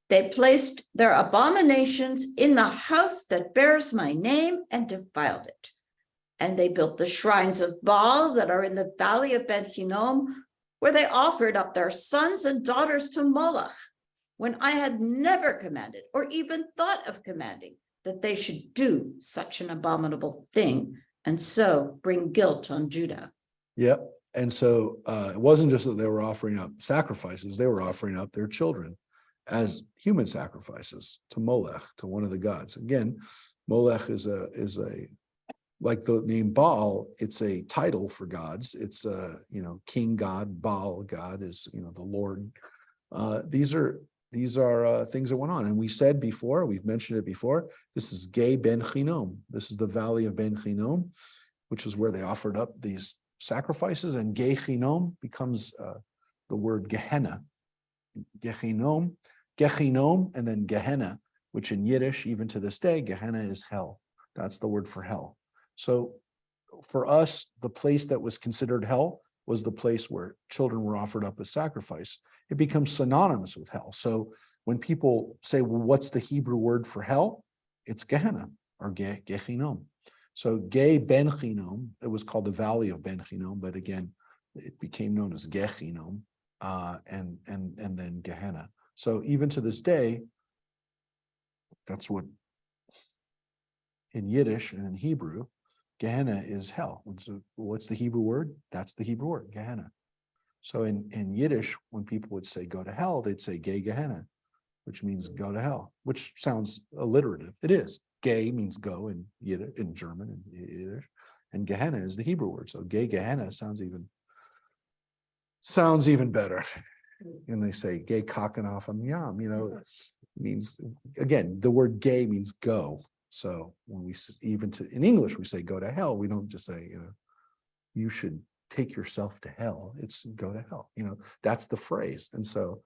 They placed their abominations in the house that bears my name and defiled it. And they built the shrines of Baal that are in the valley of Ben Hinnom, where they offered up their sons and daughters to Moloch, when I had never commanded or even thought of commanding that they should do such an abominable thing, and so bring guilt on Judah. Yep. And so it wasn't just that they were offering up sacrifices, they were offering up their children as human sacrifices to Molech, to one of the gods. Again, Molech is a like the name Baal, it's a title for gods. It's king god, Baal god is the Lord. These are things that went on. And we said before, we've mentioned it before, this is Gay Ben Hinnom. This is the valley of Ben Hinnom, which is where they offered up these sacrifices. And Gay Hinnom becomes the word Gehenna. Gehinnom, and then Gehenna, which in Yiddish, even to this day, Gehenna is hell. That's the word for hell. So for us, the place that was considered hell was the place where children were offered up as sacrifice. It becomes synonymous with hell. So when people say, well, what's the Hebrew word for hell? It's Gehenna or Gehinnom. So Gay Ben Hinnom, it was called the Valley of Ben Hinnom, but again, it became known as Gehinnom and then Gehenna. So even to this day, that's what in Yiddish and in Hebrew, Gehenna is hell. What's the Hebrew word? That's the Hebrew word, Gehenna. So in Yiddish, when people would say go to hell, they'd say Gay Gehenna, which means go to hell, which sounds alliterative. It is. Gay means go in Yiddish, in German and Yiddish, and Gehenna is the Hebrew word. So Gay Gehenna sounds even better. And they say gay kakanaf am yam, means, again, the word gay means go. So when we in English, we say go to hell. We don't just say, you should take yourself to hell. It's go to hell. That's the phrase. And so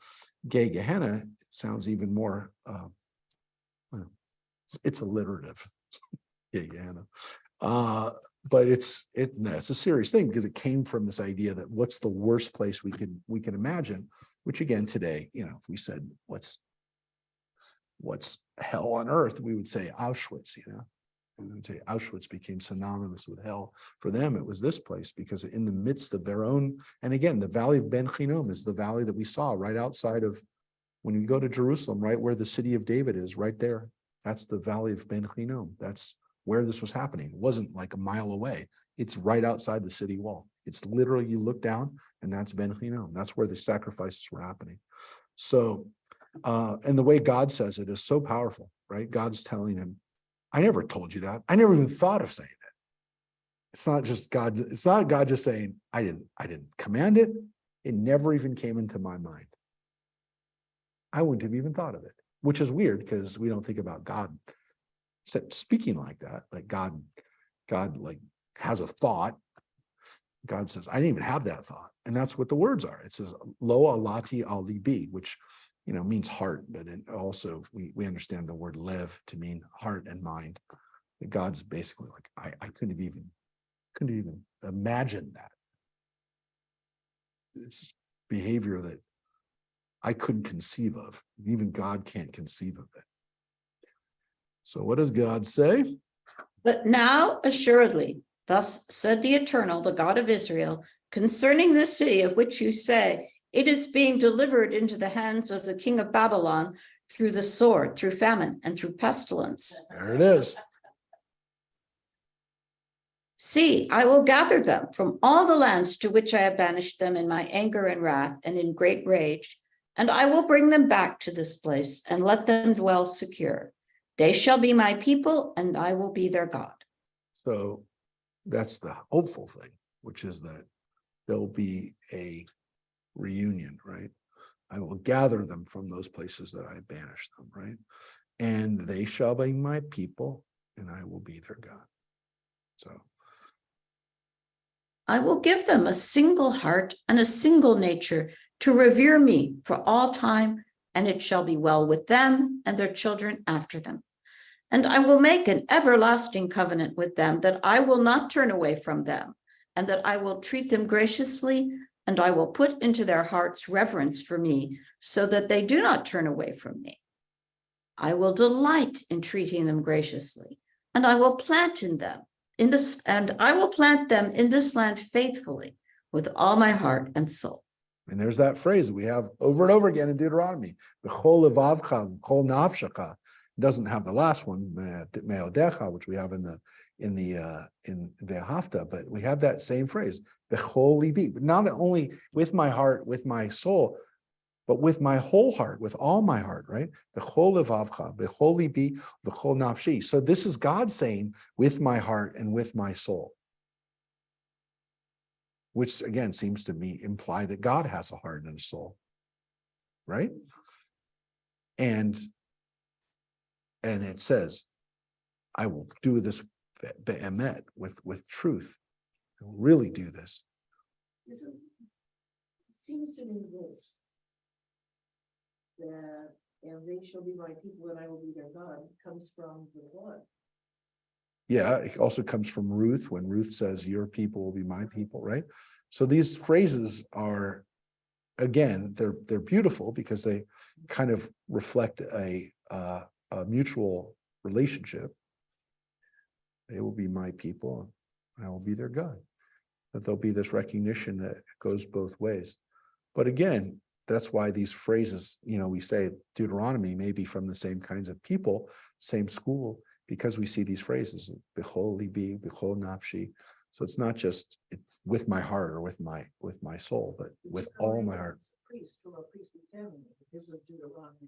Gay Gehenna sounds even more, it's alliterative. Gay Gehenna. But it's a serious thing because it came from this idea that what's the worst place we can imagine, which again, today, if we said what's hell on earth, we would say Auschwitz, And then say Auschwitz became synonymous with hell. For them, it was this place because in the midst of their own, and again, the valley of Ben Hinnom is the valley that we saw right outside of, when you go to Jerusalem, right where the city of David is, right there. That's the valley of Ben Hinnom. That's where this was happening. It wasn't like a mile away. It's right outside the city wall. It's literally, you look down and that's Ben Hinnom. That's where the sacrifices were happening. So, and the way God says it is so powerful, right? God's telling him, I never told you that. I never even thought of saying it. It's not just God. It's not God just saying, I didn't command it. It never even came into my mind. I wouldn't have even thought of it, which is weird because we don't think about God speaking like that. Like God like has a thought. God says, I didn't even have that thought. And that's what the words are. It says, lo alati al libi, which, means heart, but it also, we understand the word lev to mean heart and mind. That God's basically like, I couldn't even imagine that. It's behavior that I couldn't conceive of. Even God can't conceive of it. So what does God say? But now assuredly, thus said the Eternal, the God of Israel, concerning this city of which you say, it is being delivered into the hands of the king of Babylon through the sword, through famine, and through pestilence. There it is. See, I will gather them from all the lands to which I have banished them in my anger and wrath and in great rage, and I will bring them back to this place and let them dwell secure. They shall be my people, and I will be their God. So that's the hopeful thing, which is that there'll be a reunion, right? I will gather them from those places that I banished them, right? And they shall be my people, and I will be their God. So I will give them a single heart and a single nature to revere me for all time, and it shall be well with them and their children after them. And I will make an everlasting covenant with them that I will not turn away from them, and that I will treat them graciously, and I will put into their hearts reverence for me, so that they do not turn away from me. I will delight in treating them graciously, and I will plant them in this land faithfully with all my heart and soul. and there's that phrase that we have over and over again in Deuteronomy. B'chol levavcha, b'chol nafshecha. It doesn't have the last one, me'odecha, which we have in Vehafta, but we have that same phrase, b'chol libi. But not only with my heart, with my soul, but with my whole heart, with all my heart, right? B'chol levavcha, b'chol libi, b'chol nafshi. So this is God saying, with my heart and with my soul. Which again seems to me imply that God has a heart and a soul, right? And it says, I will do this be'emet, with truth. I will really do this. It seems to me this, that, and they shall be my people and I will be their God, comes from the blood. Yeah, it also comes from Ruth, when Ruth says, your people will be my people, right? So these phrases are, again, they're beautiful because they kind of reflect a mutual relationship. They will be my people, and I will be their God. That there'll be this recognition that goes both ways. But again, that's why these phrases, we say Deuteronomy may be from the same kinds of people, same school, because we see these phrases, b'chol libi, b'chol nafshi. So it's not just with my heart or with my soul, but with all my heart. Priest from a priestly family, because of Deuteronomy,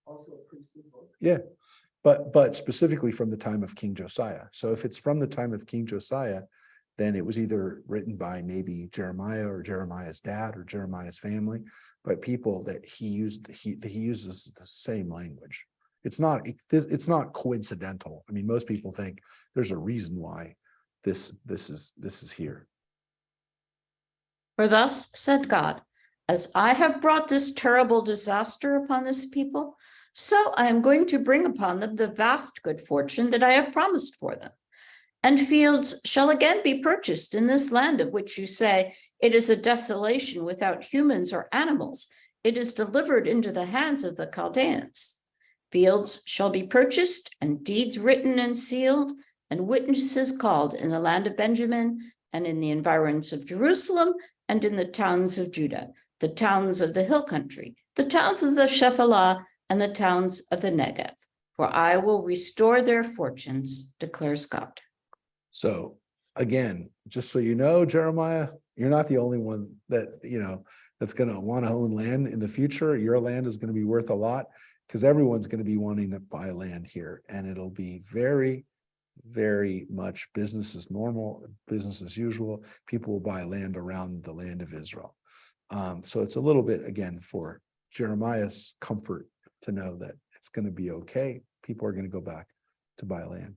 also a priestly book. Yeah, but specifically from the time of King Josiah. So if it's from the time of King Josiah, then it was either written by maybe Jeremiah or Jeremiah's dad or Jeremiah's family, but people that he uses the same language. It's not coincidental. I mean, most people think there's a reason why this is here. For thus said God, as I have brought this terrible disaster upon this people, so I am going to bring upon them the vast good fortune that I have promised for them. And fields shall again be purchased in this land of which you say, it is a desolation without humans or animals. It is delivered into the hands of the Chaldeans. Fields shall be purchased and deeds written and sealed and witnesses called in the land of Benjamin and in the environs of Jerusalem and in the towns of Judah, the towns of the hill country, the towns of the Shephelah, and the towns of the Negev. For I will restore their fortunes, declares God. So again, just so you know, Jeremiah, you're not the only one that, that's going to want to own land in the future. Your land is going to be worth a lot because everyone's going to be wanting to buy land here. And it'll be very, very much business as normal, business as usual. People will buy land around the land of Israel. So it's a little bit, again, for Jeremiah's comfort to know that it's going to be okay. People are going to go back to buy land.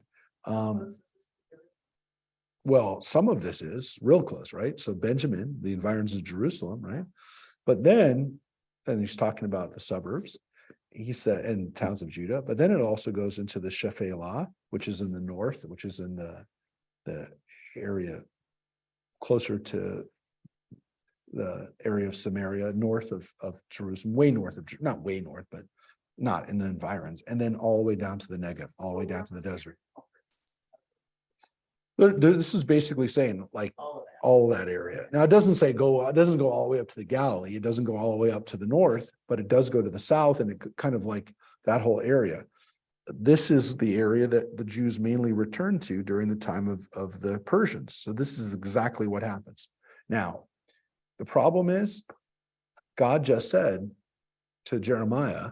Well, some of this is real close, right? So Benjamin, the environs of Jerusalem, right? But then he's talking about the suburbs. He said, and towns of Judah, but then it also goes into the Shephelah, which is in the north, which is in the area closer to the area of Samaria, north of Jerusalem, way north of, not way north, but not in the environs, and then all the way down to the Negev, all the way down to the desert. This is basically saying like all that area. Now it doesn't say it doesn't go all the way up to the Galilee. It doesn't go all the way up to the north, but it does go to the south, and it kind of like that whole area. This is the area that the Jews mainly returned to during the time of the Persians. So this is exactly what happens. Now, the problem is God just said to Jeremiah,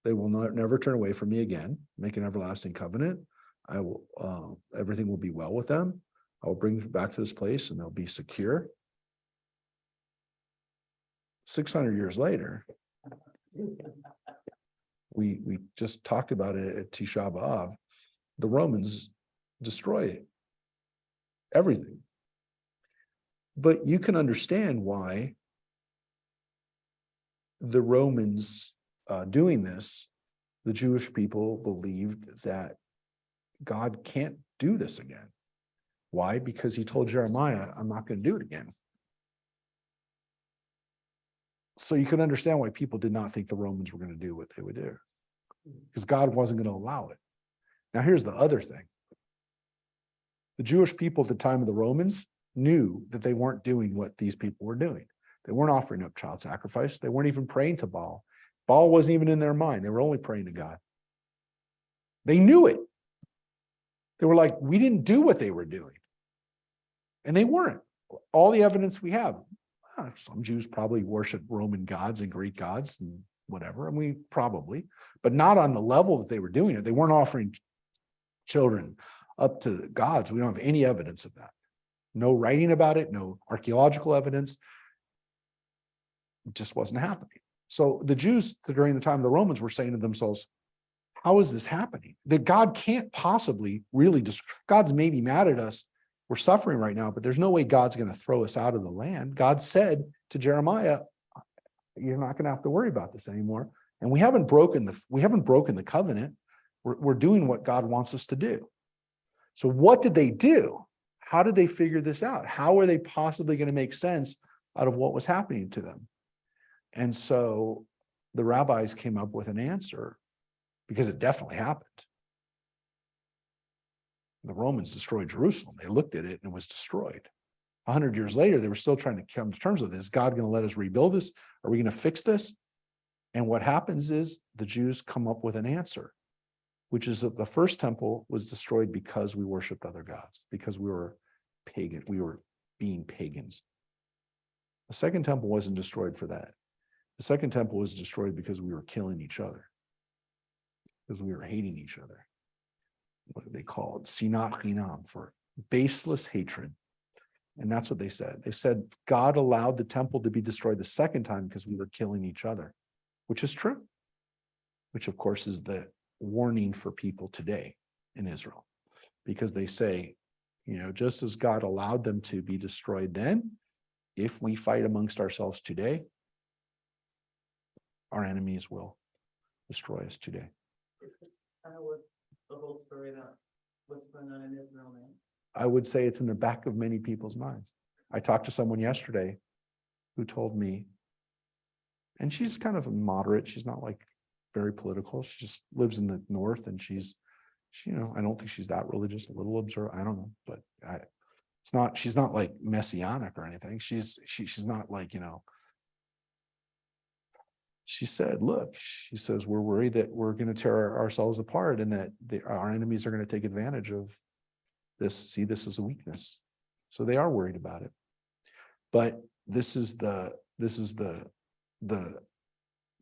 they will never turn away from me again, make an everlasting covenant. I will, everything will be well with them. I will bring them back to this place and they'll be secure. 600 years later, we just talked about it at Tisha B'Av. The Romans destroy everything. But you can understand why the Romans doing this, the Jewish people believed that God can't do this again. Why? Because he told Jeremiah, I'm not going to do it again. So you can understand why people did not think the Romans were going to do what they would do, because God wasn't going to allow it. Now, here's the other thing. The Jewish people at the time of the Romans knew that they weren't doing what these people were doing. They weren't offering up child sacrifice. They weren't even praying to Baal. Baal wasn't even in their mind. They were only praying to God. They knew it. They were like, we didn't do what they were doing. And they weren't. All the evidence we have, some Jews probably worship Roman gods and Greek gods and whatever, and we probably, but not on the level that they were doing it. They weren't offering children up to the gods. We don't have any evidence of that. No writing about it, no archaeological evidence. It just wasn't happening. So the Jews during the time of the Romans were saying to themselves, how is this happening? That God can't possibly really God's maybe mad at us. We're suffering right now, but there's no way God's going to throw us out of the land. God said to Jeremiah, you're not going to have to worry about this anymore. And we haven't broken the covenant. We're doing what God wants us to do. So what did they do? How did they figure this out? How are they possibly going to make sense out of what was happening to them? And so the rabbis came up with an answer, because it definitely happened. The Romans destroyed Jerusalem. They looked at it and it was destroyed. 100 years later, they were still trying to come to terms with this. Is God going to let us rebuild this? Are we going to fix this? And what happens is the Jews come up with an answer, which is that the first temple was destroyed because we worshiped other gods, because we were pagan. We were being pagans. The second temple wasn't destroyed for that. The second temple was destroyed because we were killing each other, because we were hating each other. What they called sinat chinam, for baseless hatred. And that's what they said. They said God allowed the temple to be destroyed the second time because we were killing each other, which is true, which of course is the warning for people today in Israel, because they say, just as God allowed them to be destroyed then, if we fight amongst ourselves today, our enemies will destroy us today. Is this kind of what's the whole story about what's going on in Israel now? I would say it's in the back of many people's minds. I talked to someone yesterday who told me And she's kind of a moderate. She's not like very political. She just lives in the north, and she, I don't think she's that religious, a little observant. I don't know, but she's not like messianic or anything. She's not like, she said, look, she says, we're worried that we're going to tear ourselves apart and that our enemies are going to take advantage of this, see this as a weakness. So they are worried about it. But this is the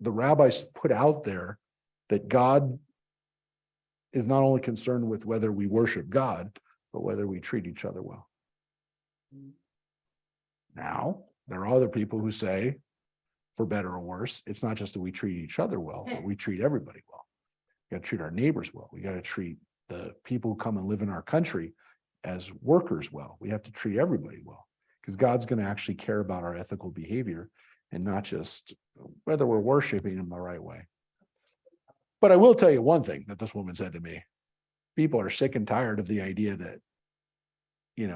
rabbis put out there that God is not only concerned with whether we worship God, but whether we treat each other well. Now, there are other people who say, for better or worse, it's not just that we treat each other well, but we treat everybody well. We got to treat our neighbors well. We got to treat the people who come and live in our country as workers well. We have to treat everybody well, because God's going to actually care about our ethical behavior and not just whether we're worshiping him the right way. But I will tell you one thing that this woman said to me. People are sick and tired of the idea that,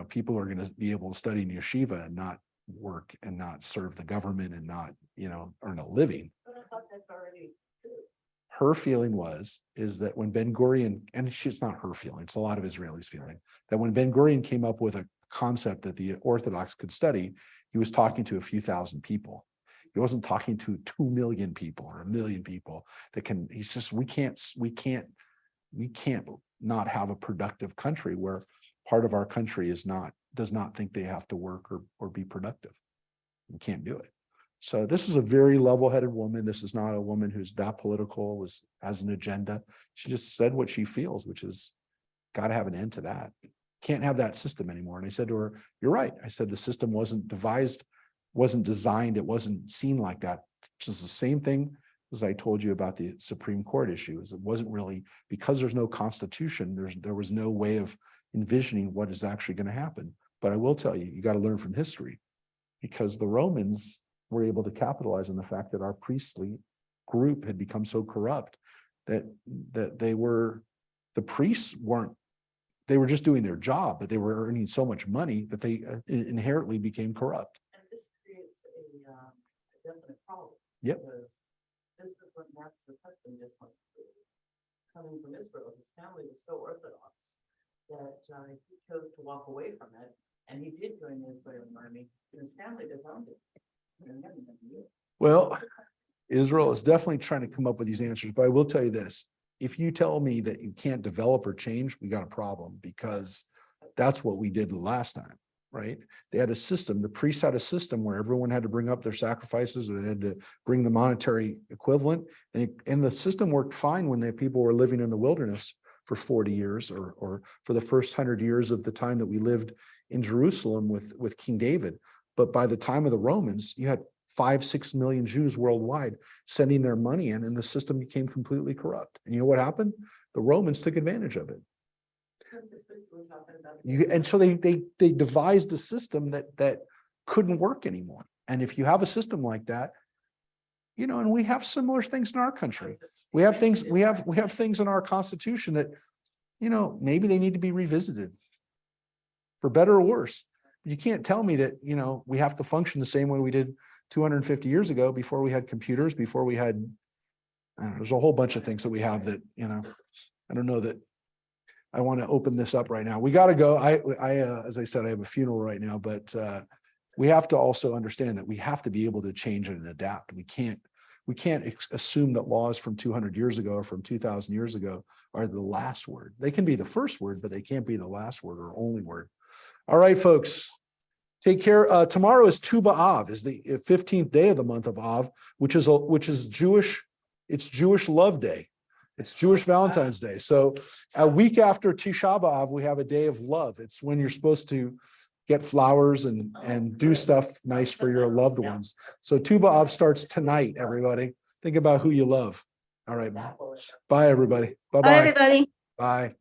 people are going to be able to study in yeshiva and not work and not serve the government and not, earn a living. But I thought that's already true. Her feeling is that when Ben Gurion, and it's not her feeling, it's a lot of Israelis' feeling, that when Ben Gurion came up with a concept that the Orthodox could study, he was talking to a few thousand people. He wasn't talking to 2 million people or 1 million people that can, he's just, we can't not have a productive country where part of our country does not think they have to work or be productive. We can't do it. So this is a very level-headed woman. This is not a woman who's that political, has an agenda. She just said what she feels, which is got to have an end to that. Can't have that system anymore. And I said to her, you're right. I said the system wasn't devised, wasn't designed, it wasn't seen like that. Which is the same thing as I told you about the Supreme Court issue, is it wasn't really, because there's no constitution, there was no way of envisioning what is actually going to happen. But I will tell you, you got to learn from history, because the Romans were able to capitalize on the fact that our priestly group had become so corrupt that the priests they were just doing their job, but they were earning so much money that they inherently became corrupt. And this creates a definite problem. Yep. Because this is what Mark's husband just went through. Coming from Israel, his family was so Orthodox that he chose to walk away from it. And he did join the Israeli army, and his family disowned it. Well, Israel is definitely trying to come up with these answers, but I will tell you this. If you tell me that you can't develop or change, we got a problem, because that's what we did the last time, right? They had a system, the priests had a system where everyone had to bring up their sacrifices, or they had to bring the monetary equivalent. And the system worked fine when the people were living in the wilderness for 40 years or for the first 100 years of the time that we lived in Jerusalem with King David. But by the time of the Romans, you had 5-6 million Jews worldwide sending their money in, and the system became completely corrupt. And you know what happened? The Romans took advantage of it. And so they devised a system that couldn't work anymore. And if you have a system like that, and we have similar things in our country. We have things in our Constitution that, maybe they need to be revisited for better or worse. You can't tell me that, we have to function the same way we did 250 years ago, before we had computers, before we had, there's a whole bunch of things that we have that, I don't know that I want to open this up right now. We got to go. As I said, I have a funeral right now, but we have to also understand that we have to be able to change and adapt. We can't assume that laws from 200 years ago or from 2000 years ago are the last word. They can be the first word, but they can't be the last word or only word. All right, folks, take care. Tomorrow is Tu B'Av, is the 15th day of the month of Av, which is Jewish. It's Jewish Love Day. It's Jewish Valentine's Day. So a week after Tisha B'Av, we have a day of love. It's when you're supposed to get flowers and do stuff nice for your loved ones. So Tu B'Av starts tonight, everybody. Think about who you love. All right. Bye, everybody. Bye-bye. Bye, everybody. Bye.